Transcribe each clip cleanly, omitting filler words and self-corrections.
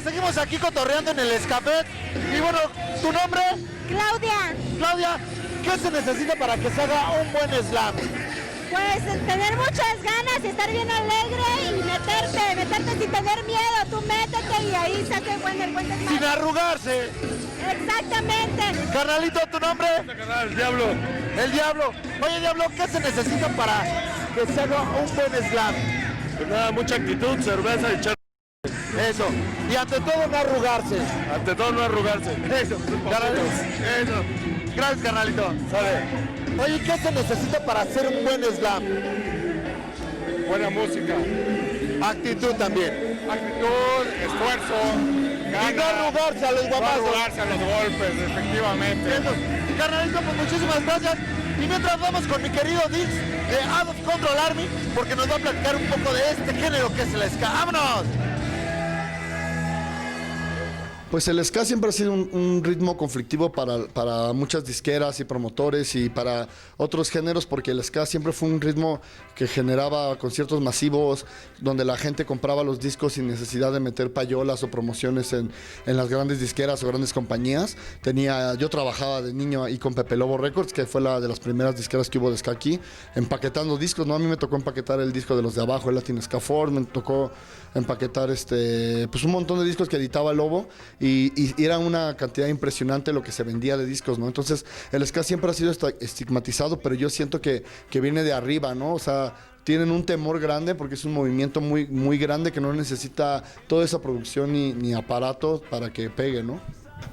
seguimos aquí cotorreando en el Escapet. Y bueno, ¿tu nombre? Claudia. Claudia, ¿qué se necesita para que se haga un buen slam? Pues tener muchas ganas, estar bien alegre y meterte sin tener miedo. Tú métete y ahí saca el buen desmadre. Sin arrugarse. Exactamente. Carnalito, ¿tu nombre? El Diablo. El Diablo. Oye, Diablo, ¿qué se necesita para que se haga un buen slam? Pues nada, mucha actitud, cerveza y echar. Eso. Y ante todo no arrugarse. Ante todo no arrugarse. Eso. Carnalito. Eso. Gracias, carnalito. ¿Sabe? Oye, ¿qué se necesita para hacer un buen slam? Buena música. Actitud también. Actitud, esfuerzo. Y no arrugarse a los guapazos. No arrugarse a los golpes, efectivamente. Eso. Carnalito, pues muchísimas gracias. Y mientras vamos con mi querido Dix de Out of Control Army, porque nos va a platicar un poco de este género que es el ska. ¡Vámonos! Pues el ska siempre ha sido un ritmo conflictivo para muchas disqueras y promotores y para otros géneros, porque el ska siempre fue un ritmo que generaba conciertos masivos, donde la gente compraba los discos sin necesidad de meter payolas o promociones en las grandes disqueras o grandes compañías. Yo trabajaba de niño ahí con Pepe Lobo Records, que fue la de las primeras disqueras que hubo de ska aquí, empaquetando discos, ¿no? A mí me tocó empaquetar el disco de los de abajo, el Latin Ska Ford, me tocó empaquetar pues un montón de discos que editaba Lobo, y era una cantidad impresionante lo que se vendía de discos, ¿no? Entonces el ska siempre ha sido estigmatizado, pero yo siento que viene de arriba, ¿no? O sea, tienen un temor grande porque es un movimiento muy, muy grande que no necesita toda esa producción ni aparato para que pegue, ¿no?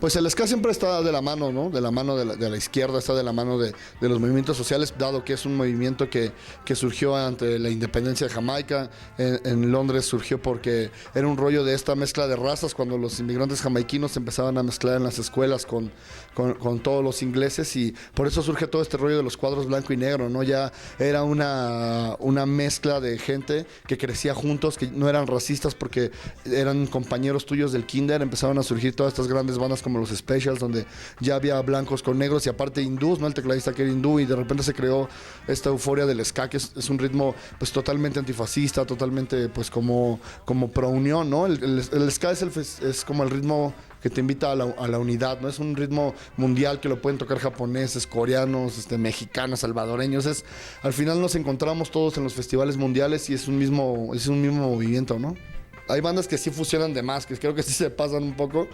Pues el ska siempre está de la mano, ¿no? De la mano de la izquierda, está de la mano de los movimientos sociales, dado que es un movimiento que surgió ante la independencia de Jamaica. En Londres surgió porque era un rollo de esta mezcla de razas, cuando los inmigrantes jamaiquinos se empezaban a mezclar en las escuelas con todos los ingleses, y por eso surge todo este rollo de los cuadros blanco y negro, ¿no? Ya era una mezcla de gente que crecía juntos, que no eran racistas porque eran compañeros tuyos del kinder. Empezaron a surgir todas estas grandes bandas como los Specials, donde ya había blancos con negros y aparte hindús, ¿no? El tecladista que era hindú, y de repente se creó esta euforia del ska, que es un ritmo pues totalmente antifascista, totalmente pues como pro unión, ¿no? El ska es como el ritmo que te invita a la unidad, ¿no? Es un ritmo mundial que lo pueden tocar japoneses, coreanos, mexicanos, salvadoreños. Al final nos encontramos todos en los festivales mundiales y es un mismo movimiento, ¿no? Hay bandas que sí fusionan de más, que creo que sí se pasan un poco.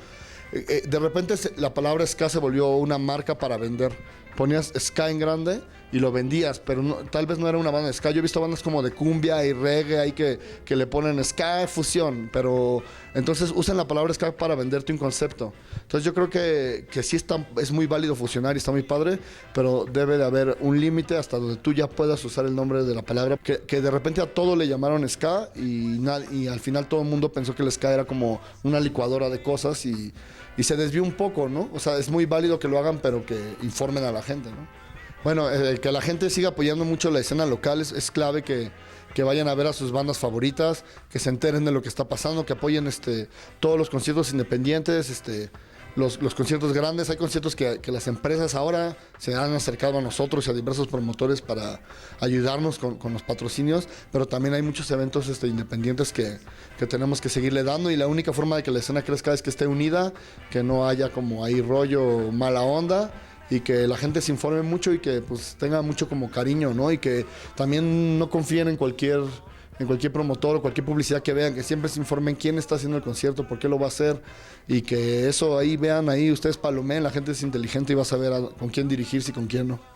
De repente la palabra ska se volvió una marca para vender. Ponías ska en grande y lo vendías, pero tal vez no era una banda de ska. Yo he visto bandas como de cumbia y reggae ahí que le ponen ska fusión, pero entonces usan la palabra ska para venderte un concepto. Entonces yo creo que sí es muy válido fusionar y está muy padre, pero debe de haber un límite hasta donde tú ya puedas usar el nombre de la palabra. Que de repente a todo le llamaron ska y al final todo el mundo pensó que el ska era como una licuadora de cosas y se desvió un poco, ¿no? O sea, es muy válido que lo hagan, pero que informen a la gente, ¿no? Bueno, que la gente siga apoyando mucho la escena local es clave, que vayan a ver a sus bandas favoritas, que se enteren de lo que está pasando, que apoyen todos los conciertos independientes, los conciertos grandes. Hay conciertos que las empresas ahora se han acercado a nosotros y a diversos promotores para ayudarnos con los patrocinios, pero también hay muchos eventos independientes que tenemos que seguirle dando, y la única forma de que la escena crezca es que esté unida, que no haya como ahí rollo mala onda, y que la gente se informe mucho y que pues tenga mucho como cariño, ¿no? Y que también no confíen en cualquier promotor o cualquier publicidad que vean, que siempre se informen quién está haciendo el concierto, por qué lo va a hacer, y que eso ahí vean, ahí ustedes palomeen, la gente es inteligente y va a saber con quién dirigirse y con quién no.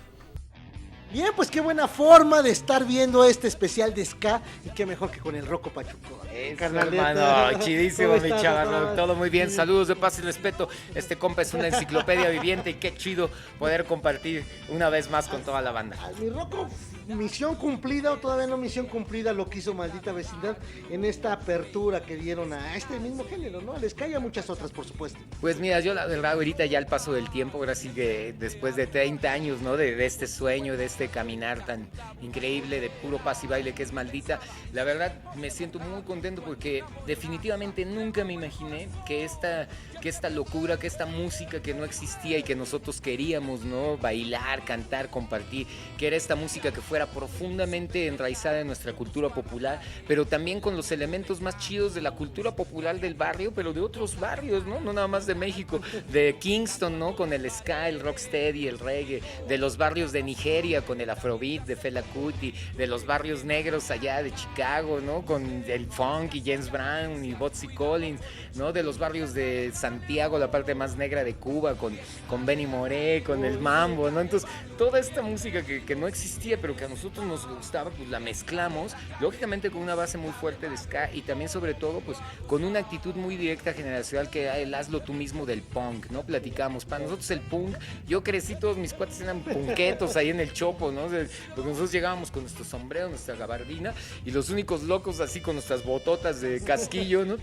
Bien, pues qué buena forma de estar viendo este especial de ska, y qué mejor que con el Rocco Pachuco. Hermano, chidísimo, mi chaval, todo muy bien. Saludos de paz y respeto. Este compa es una enciclopedia viviente y qué chido poder compartir una vez más con toda la banda. Mi Rocco, misión cumplida, o todavía no misión cumplida, lo que hizo Maldita Vecindad en esta apertura que dieron a este mismo género, ¿no? Al ska y a muchas otras, por supuesto. Pues mira, yo la verdad ahorita ya al paso del tiempo, ahora sí que después de 30 años, ¿no? De este sueño, de este caminar tan increíble de puro paz y baile que es Maldita, la verdad me siento muy contento porque definitivamente nunca me imaginé que esta locura, que esta música que no existía y que nosotros queríamos, ¿no? Bailar, cantar, compartir, que era esta música que fue obra profundamente enraizada en nuestra cultura popular, pero también con los elementos más chidos de la cultura popular del barrio, pero de otros barrios, ¿no? No nada más de México, de Kingston, ¿no? Con el ska, el rocksteady, el reggae, de los barrios de Nigeria con el afrobeat de Fela Kuti, de los barrios negros allá de Chicago, ¿no? Con el funk y James Brown y Bootsy Collins, ¿no? De los barrios de Santiago, la parte más negra de Cuba, con Benny Moré, con el mambo, ¿no? Entonces, toda esta música que no existía, pero que a nosotros nos gustaba, pues la mezclamos, lógicamente con una base muy fuerte de ska y también, sobre todo, pues con una actitud muy directa generacional que era el hazlo tú mismo del punk, ¿no? Platicamos, para nosotros el punk, yo crecí, todos mis cuates eran punquetos ahí en el Chopo, ¿no? Porque nosotros llegábamos con nuestro sombrero, nuestra gabardina, y los únicos locos así con nuestras bototas de casquillo, ¿no?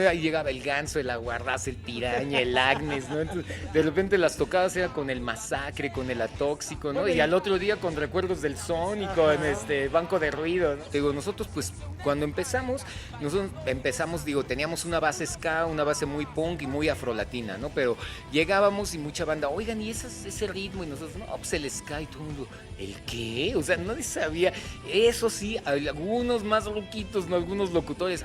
Ahí llegaba el Ganso, el Aguarrás, el Piraña, el Agnes, ¿no? Entonces, de repente las tocadas eran con el Masacre, con el Atóxico, ¿no? Y al otro día con Recuerdos del Son y con Banco de Ruido, ¿no? Digo, nosotros pues cuando empezamos, digo, teníamos una base ska, una base muy punk y muy afrolatina, ¿no? Pero llegábamos y mucha banda, oigan, ¿y ese ritmo? Y nosotros, no, pues el ska, y todo el mundo, ¿el qué? O sea, nadie sabía. Eso sí, algunos más loquitos, ¿no? Algunos locutores,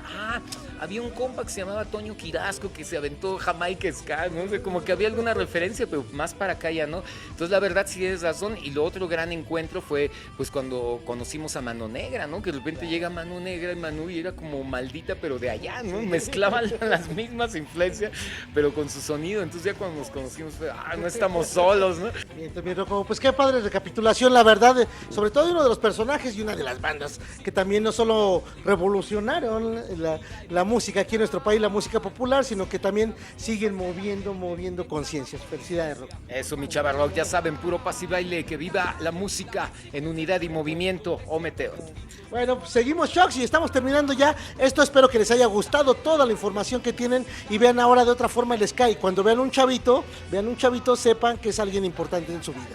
había un compa que se llamaba Toño Quirasco que se aventó Jamaica Ska, ¿no? O sea, como que había alguna referencia, pero más para acá ya, ¿no? Entonces, la verdad, sí tienes razón. Y lo otro gran encuentro fue, pues, cuando conocimos a Mano Negra, ¿no? Que de repente llega Mano Negra y Manu y era como Maldita, pero de allá, ¿no? Mezclaban las mismas influencias, pero con su sonido. Entonces, ya cuando nos conocimos fue, no estamos solos, ¿no? Bien, también, Rocco, pues qué padre recapitulación, la verdad, sobre todo de uno de los personajes y una de las bandas que también no solo revolucionaron la música aquí en nuestro país, la música popular, sino que también siguen moviendo conciencias. Felicidades, Rocco. Eso, mi chava rock, ya saben, puro paz y baile, que viva la música en unidad y movimiento, o Meteor. Bueno, pues seguimos, Shocks, y estamos terminando ya. Esto espero que les haya gustado toda la información que tienen y vean ahora de otra forma el Sky. Cuando vean un chavito, sepan que es alguien importante en su vida.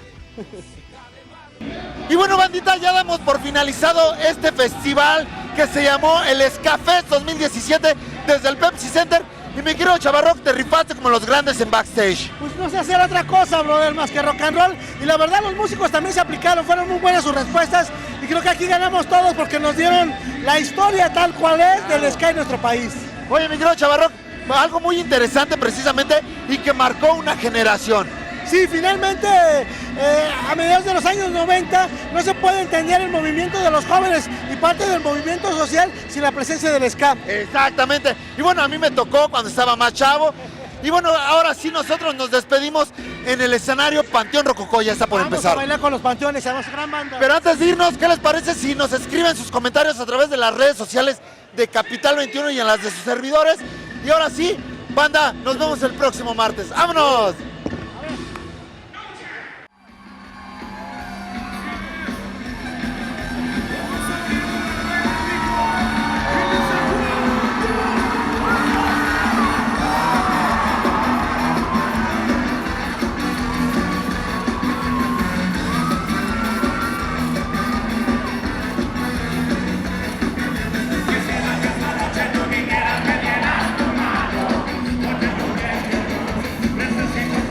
Y bueno, bandita, ya damos por finalizado este festival que se llamó el Ska Fest 2017 desde el Pepsi Center. Y mi querido Chavarrock, te rifaste como los grandes en backstage. Pues no sé hacer otra cosa, brother, más que rock and roll. Y la verdad, los músicos también se aplicaron, fueron muy buenas sus respuestas. Y creo que aquí ganamos todos porque nos dieron la historia tal cual es del ska en nuestro país. Oye, mi querido Chavarrock, algo muy interesante precisamente y que marcó una generación. Sí, finalmente, a mediados de los años 90 no se puede entender el movimiento de los jóvenes y parte del movimiento social sin la presencia del ska. Exactamente. Y bueno, a mí me tocó cuando estaba más chavo. Y bueno, ahora sí nosotros nos despedimos en el escenario Panteón Rococó, ya está por empezar. Vamos a bailar con los Panteones, además gran banda. Pero antes de irnos, ¿qué les parece si nos escriben sus comentarios a través de las redes sociales de Capital 21 y en las de sus servidores? Y ahora sí, banda, nos vemos el próximo martes. ¡Vámonos! Necesito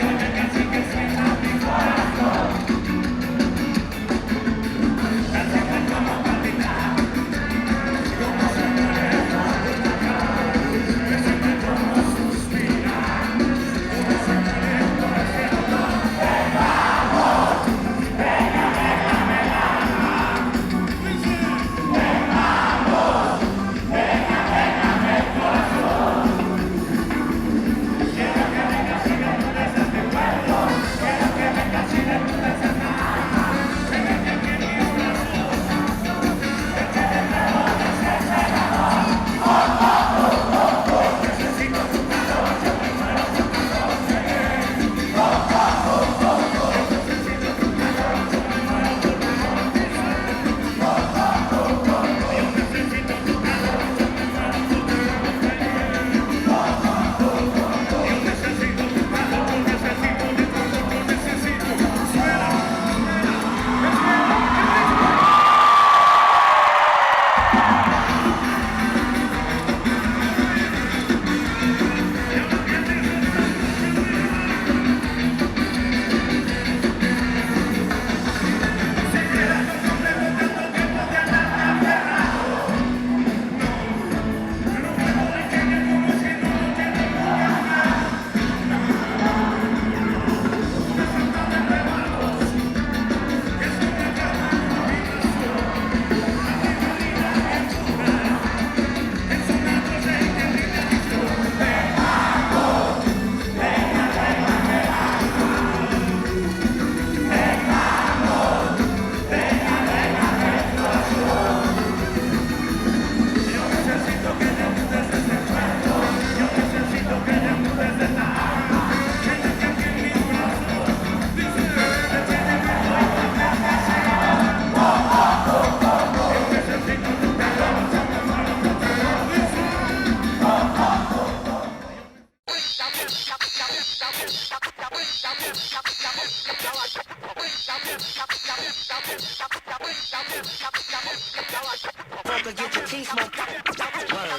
get your teeth smoked.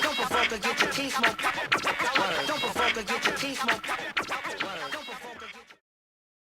Don't provoke or get your teeth smoked. Don't provoke or get your teeth smoked.